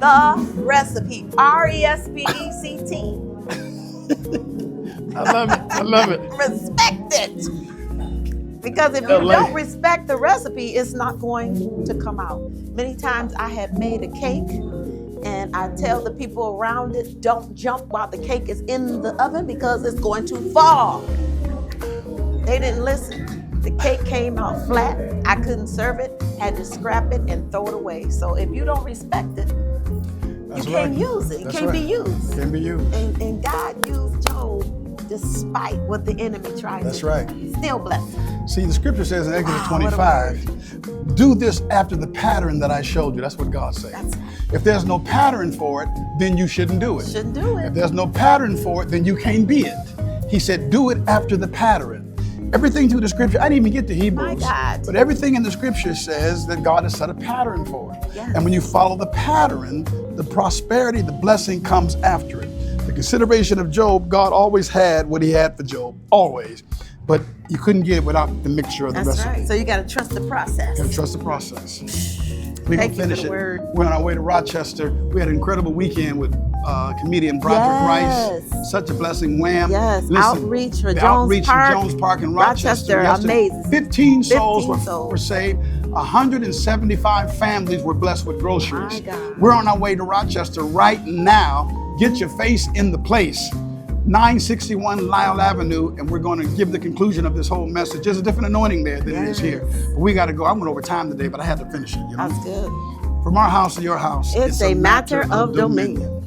the recipe. R-E-S-P-E-C-T. I love it. I love it. Respect it. Because if you don't respect the recipe, it's not going to come out. Many times I have made a cake and I tell the people around it, don't jump while the cake is in the oven because it's going to fall. They didn't listen. The cake came out flat. I couldn't serve it, had to scrap it and throw it away. So if you don't respect it, you can't use it. It can't be used. Can't be used. And God used Job despite what the enemy tried That's to do. right. Still blessed him. See, the scripture says in Exodus 25, do this after the pattern that I showed you. That's what God said. That's right. If there's no pattern for it, then you shouldn't do it. Shouldn't do it. If there's no pattern for it, then you can't be it. He said, do it after the pattern. Everything through the scripture, I didn't even get to Hebrews. My God. But everything in the scripture says that God has set a pattern for it. Yes. And when you follow the pattern, the prosperity, the blessing comes after it. The consideration of Job, God always had what he had for Job, always. But you couldn't get it without the mixture of the That's recipe. right. So you got to trust the process. You gotta trust the process. We're Thank gonna you for finish the it. word. We're on our way to Rochester. We had an incredible weekend with comedian Broderick Rice. Yes. Such a blessing. Wham. Yes. Outreach for the Jones outreach Park. in Jones Park in Rochester. Amazing. 15 souls 15 were saved. 175 families were blessed with groceries. My God. We're on our way to Rochester right now. Get your face in the place. 961 Lyle Avenue, and we're going to give the conclusion of this whole message. There's a different anointing there than it is here. But we got to go. I went over time today, but I had to finish it. You know? That's good. From our house to your house, It's a matter of dominion.